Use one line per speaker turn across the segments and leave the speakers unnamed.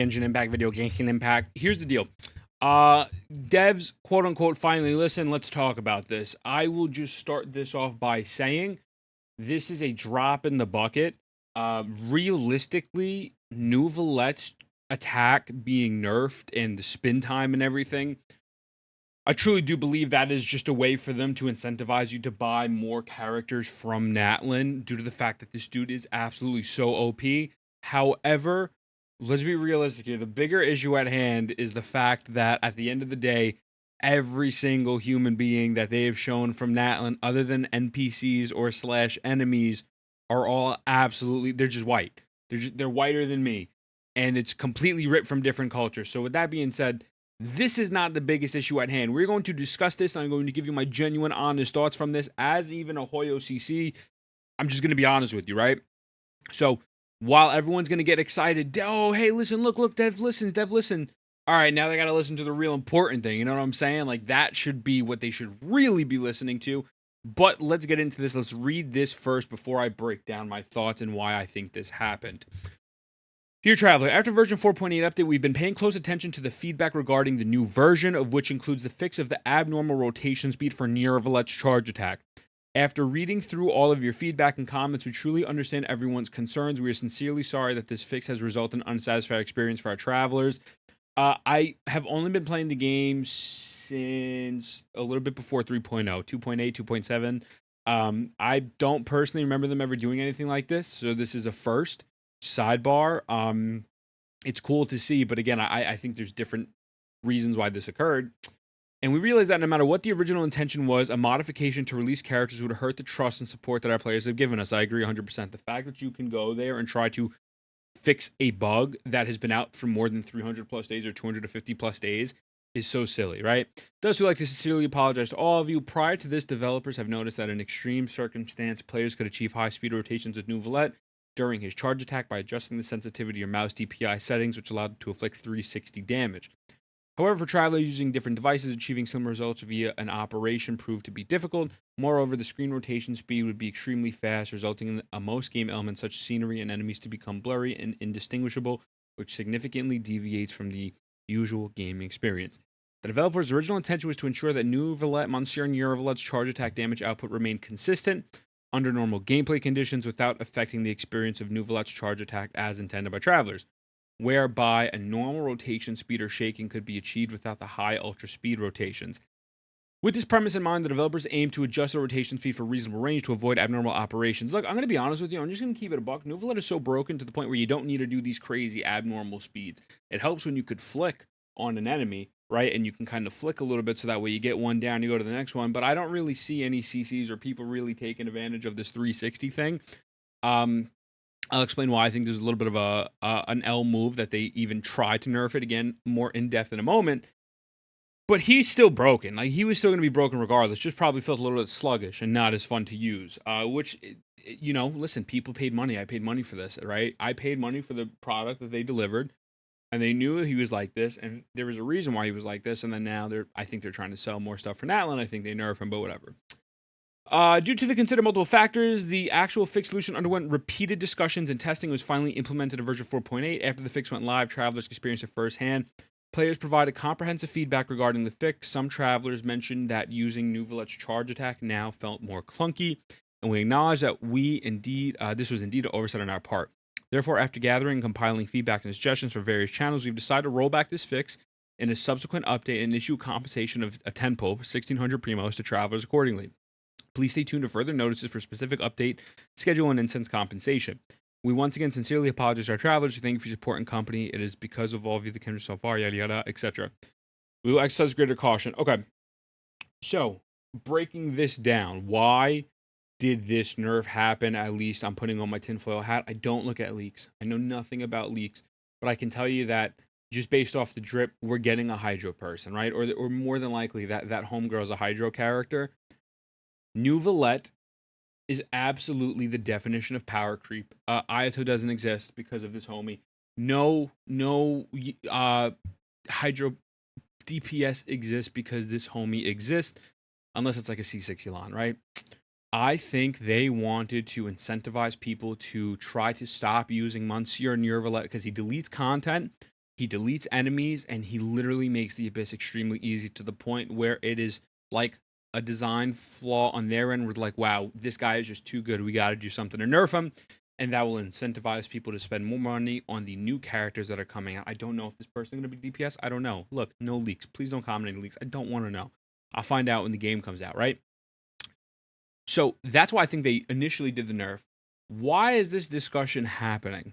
Genshin Impact video, Genshin Impact. Here's the deal. Devs, quote unquote, finally listen, let's talk about this. I will just start this off by saying this is a drop in the bucket. Realistically, Neuvillette's attack being nerfed and the spin time and everything, I truly do believe that is just a way for them to incentivize you to buy more characters from Natlin due to the fact that this dude is absolutely so OP. However, let's be realistic here. The bigger issue at hand is the fact that at the end of the day, every single human being that they have shown from Natlin, other than NPCs or slash enemies, are all absolutely, they're just white. They're whiter than me. And it's completely ripped from different cultures. So with that being said, this is not the biggest issue at hand. We're going to discuss this. I'm going to give you my genuine, honest thoughts from this. As even a Hoyo CC, I'm just going to be honest with you, right? So while everyone's going to get excited, oh, hey, listen, look, Dev listens, Dev listen. All right, now they got to listen to the real important thing. You know what I'm saying? Like, that should be what they should really be listening to. But let's get into this. Let's read this first before I break down my thoughts and why I think this happened. Dear Traveler, after version 4.8 update, we've been paying close attention to the feedback regarding the new version, of which includes the fix of the abnormal rotation speed for Neuvillette's charge attack. After reading through all of your feedback and comments, we truly understand everyone's concerns. We are sincerely sorry that this fix has resulted in an unsatisfactory experience for our travelers. I have only been playing the game since a little bit before 3.0, 2.8, 2.7. I don't personally remember them ever doing anything like this, so this is a first. Sidebar, it's cool to see, but again, I think there's different reasons why this occurred. And we realized that no matter what the original intention was, a modification to release characters would hurt the trust and support that our players have given us. I agree 100%. The fact that you can go there and try to fix a bug that has been out for more than 300 plus days or 250 plus days is so silly, right? Thus, we like to sincerely apologize to all of you. Prior to this, developers have noticed that in extreme circumstance, players could achieve high speed rotations with Neuvillette during his charge attack by adjusting the sensitivity of your mouse DPI settings, which allowed it to inflict 360 damage. However, for travelers using different devices, achieving similar results via an operation proved to be difficult. Moreover, the screen rotation speed would be extremely fast, resulting in most game elements such as scenery and enemies to become blurry and indistinguishable, which significantly deviates from the usual gaming experience. The developer's original intention was to ensure that Neuvillette, Monsieur Neuvillette's charge attack damage output remained consistent under normal gameplay conditions without affecting the experience of Neuvillette's charge attack as intended by travelers, whereby a normal rotation speed or shaking could be achieved without the high ultra speed rotations. With this premise in mind, the developers aim to adjust the rotation speed for reasonable range to avoid abnormal operations. Look, I'm going to be honest with you. I'm just going to keep it a buck. Neuvillette is so broken to the point where you don't need to do these crazy abnormal speeds. It helps when you could flick on an enemy, right? And you can kind of flick a little bit so that way you get one down, you go to the next one. But I don't really see any CCs or people really taking advantage of this 360 thing. I'll explain why I think there's a little bit of an L move that they even tried to nerf it, again, more in depth in a moment. But he's still broken. Like, he was still going to be broken regardless. Just probably felt a little bit sluggish and not as fun to use. Which, you know, listen, people paid money. I paid money for this, right? I paid money for the product that they delivered, and they knew he was like this, and there was a reason why he was like this. And then now I think they're trying to sell more stuff for Natlin. I think they nerf him, but whatever. Due to the considered multiple factors, the actual fix solution underwent repeated discussions and testing. Was finally implemented in version 4.8. After the fix went live, travelers experienced it firsthand. Players provided comprehensive feedback regarding the fix. Some travelers mentioned that using Neuvillette's charge attack now felt more clunky, and we acknowledge that this was indeed an oversight on our part. Therefore, after gathering and compiling feedback and suggestions from various channels, we've decided to roll back this fix in a subsequent update and issue compensation of a 10 pull, 1,600 primos to travelers accordingly. Please stay tuned to further notices for specific update, schedule, and instance compensation. We once again sincerely apologize to our travelers. We thank you for your support and company. It is because of all of you that came so far, yada yada, etc. We will exercise greater caution. Okay. So, breaking this down, why did this nerf happen? At least I'm putting on my tinfoil hat. I don't look at leaks. I know nothing about leaks, but I can tell you that just based off the drip, we're getting a Hydro person, right? Or more than likely that homegirl is a Hydro character. Neuvillette is absolutely the definition of power creep. Ayato doesn't exist because of this homie. No Hydro DPS exists because this homie exists, unless it's like a C6 Elan, right? I think they wanted to incentivize people to try to stop using Monsieur Neuvillette because he deletes content. He deletes enemies, and he literally makes the Abyss extremely easy to the point where it is like a design flaw on their end. We're like, wow, this guy is just too good. We got to do something to nerf him. And that will incentivize people to spend more money on the new characters that are coming out. I don't know if this person is going to be DPS. I don't know. Look, no leaks. Please don't comment any leaks. I don't want to know. I'll find out when the game comes out, right? So that's why I think they initially did the nerf. Why is this discussion happening?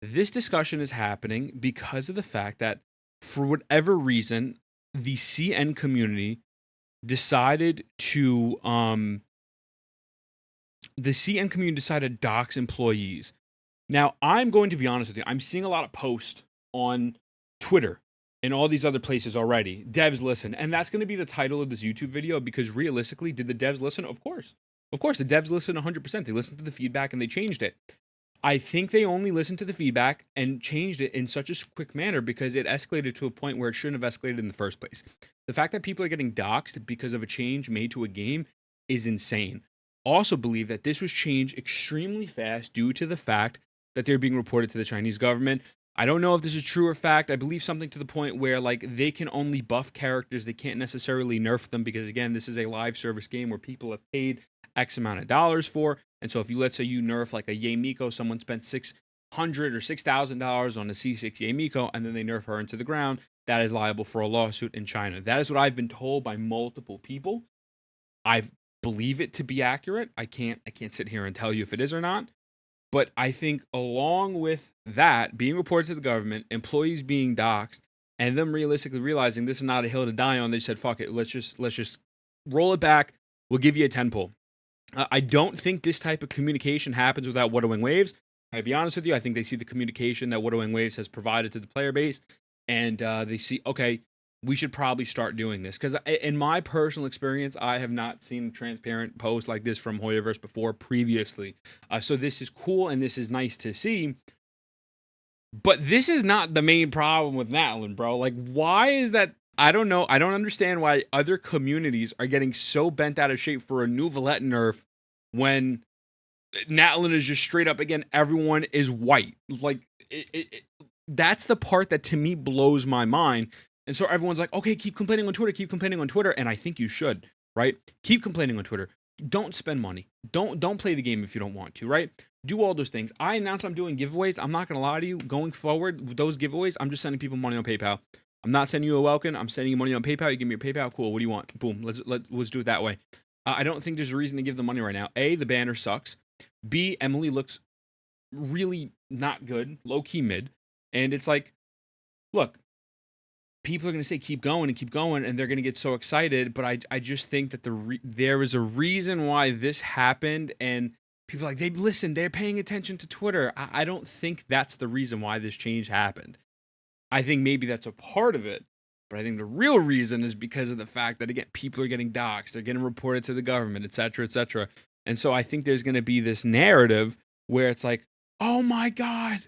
This discussion is happening because of the fact that, for whatever reason, the CN community decided to dox employees. Now, I'm going to be honest with you. I'm seeing a lot of posts on Twitter and all these other places already. Devs listen. And that's going to be the title of this YouTube video, because realistically, did the devs listen? Of course. Of course, the devs listen 100%. They listened to the feedback and they changed it. I think they only listened to the feedback and changed it in such a quick manner because it escalated to a point where it shouldn't have escalated in the first place. The fact that people are getting doxxed because of a change made to a game is insane. Also believe that this was changed extremely fast due to the fact that they're being reported to the Chinese government. I don't know if this is true or fact. I believe something to the point where like they can only buff characters. They can't necessarily nerf them because, again, this is a live service game where people have paid X amount of dollars for. And so if you, let's say you nerf like a Yae Miko, someone spent $600 or $6,000 on a C6 Yae Miko, and then they nerf her into the ground, that is liable for a lawsuit in China. That is what I've been told by multiple people. I believe it to be accurate. I can't sit here and tell you if it is or not. But I think along with that being reported to the government, employees being doxxed, and them realistically realizing this is not a hill to die on, they said, fuck it, let's just roll it back. We'll give you a 10 pull. I don't think this type of communication happens without Widowing Waves. I'll be honest with you. I think they see the communication that Widowing Waves has provided to the player base, and they see, okay, we should probably start doing this. Because in my personal experience, I have not seen a transparent post like this from Hoyoverse before previously. So this is cool, and this is nice to see. But this is not the main problem with Natlin, bro. Like, why is that? I don't know. I don't understand why other communities are getting so bent out of shape for a Neuvillette Nerf when Natlin is just straight up, again, everyone is white. Like, that's the part that to me blows my mind. And so everyone's like, okay, keep complaining on Twitter. And I think you should, right? Keep complaining on Twitter. Don't spend money. Don't play the game if you don't want to, right? Do all those things. I announced I'm doing giveaways. I'm not going to lie to you. Going forward with those giveaways, I'm just sending people money on PayPal. I'm not sending you a welcome. I'm sending you money on PayPal. You give me your PayPal. Cool. What do you want? Boom. Let's do it that way. I don't think there's a reason to give the money right now. A, the banner sucks. B, Emily looks really not good. Low-key mid. And it's like, look, people are going to say keep going, and they're going to get so excited. But I just think that there is a reason why this happened. And people are like, they're paying attention to Twitter. I don't think that's the reason why this change happened. I think maybe that's a part of it, but I think the real reason is because of the fact that, again, people are getting doxxed, they're getting reported to the government, et cetera, et cetera. And so I think there's going to be this narrative where it's like, oh my God,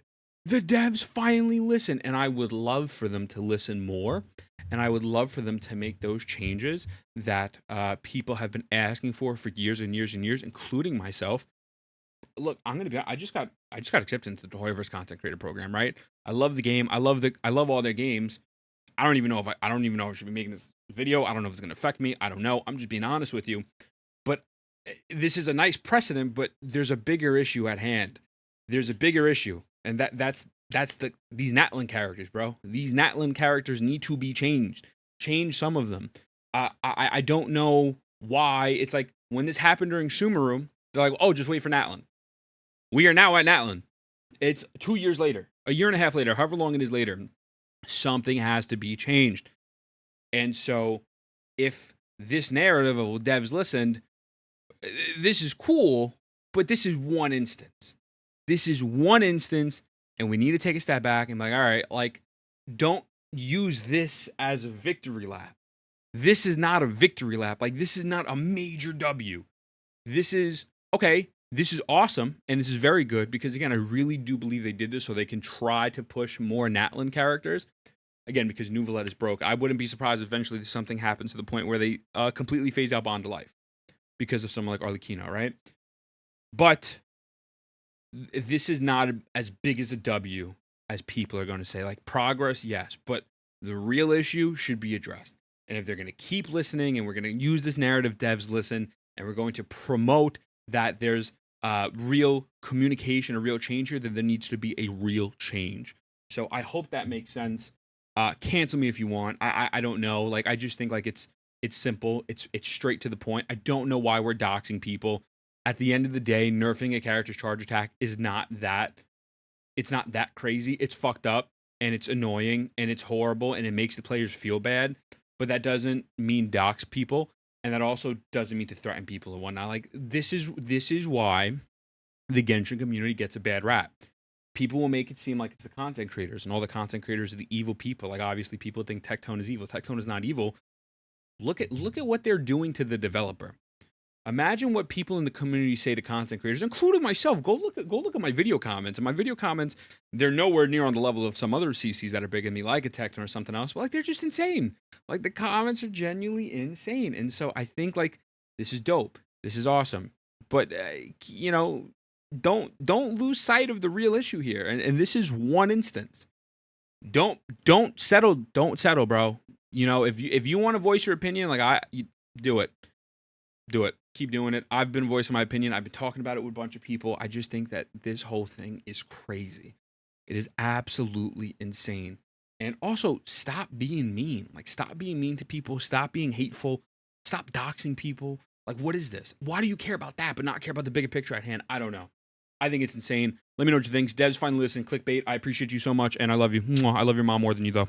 the devs finally listen. And I would love for them to listen more. And I would love for them to make those changes that people have been asking for years and years and years, including myself. Look, I'm gonna be. I just got accepted into the Hoyoverse content creator program, right? I love the game. I love all their games. I don't even know if I should be making this video. I don't know if it's gonna affect me. I don't know. I'm just being honest with you. But this is a nice precedent. But there's a bigger issue at hand. There's a bigger issue, and that's these Natlin characters, bro. These Natlin characters need to be changed. Change some of them. I don't know why. It's like when this happened during Sumeru, they're like, oh, just wait for Natlin. We are now at Natlin. It's 2 years later, a year and a half later, however long it is later. Something has to be changed. And so if this narrative of, well, devs listened, this is cool, but this is one instance. This is one instance, and we need to take a step back and be like, all right, like, don't use this as a victory lap. This is not a victory lap. Like, this is not a major W. This is, okay, this is awesome, and this is very good because, again, I really do believe they did this so they can try to push more Natlin characters. Again, because Neuvillette is broke. I wouldn't be surprised if eventually something happens to the point where they completely phase out Bond to Life because of someone like Arlecchino, right? But this is not as big as a W as people are going to say. Like progress, yes, but the real issue should be addressed. And if they're going to keep listening and we're going to use this narrative, devs listen, and we're going to promote that there's real communication, a real change here, then there needs to be a real change. So I hope that makes sense. Cancel me if you want. I don't know. Like I just think like it's simple. It's straight to the point. I don't know why we're doxing people. At the end of the day, nerfing a character's charge attack is not that. It's not that crazy. It's fucked up and it's annoying and it's horrible and it makes the players feel bad. But that doesn't mean dox people, and that also doesn't mean to threaten people and whatnot. Like this is why the Genshin community gets a bad rap. People will make it seem like it's the content creators, and all the content creators are the evil people. Like obviously, people think Tectone is evil. Tectone is not evil. Look at what they're doing to the developer. Imagine what people in the community say to content creators, including myself. Go look at my video comments. And my video comments, they're nowhere near on the level of some other CCs that are bigger than me, like a Tecton or something else. But like they're just insane. Like the comments are genuinely insane. And so I think like this is dope. This is awesome. But don't lose sight of the real issue here. And this is one instance. Don't settle, bro. If you want to voice your opinion, like you do it. Do it. Keep doing it. I've been voicing my opinion. I've been talking about it with a bunch of people. I just think that this whole thing is crazy. It is absolutely insane. And also, stop being mean. Like, stop being mean to people. Stop being hateful. Stop doxing people. Like, what is this? Why do you care about that but not care about the bigger picture at hand? I don't know. I think it's insane. Let me know what you think. Devs, finally listen. Clickbait. I appreciate you so much, and I love you. I love your mom more than you, though.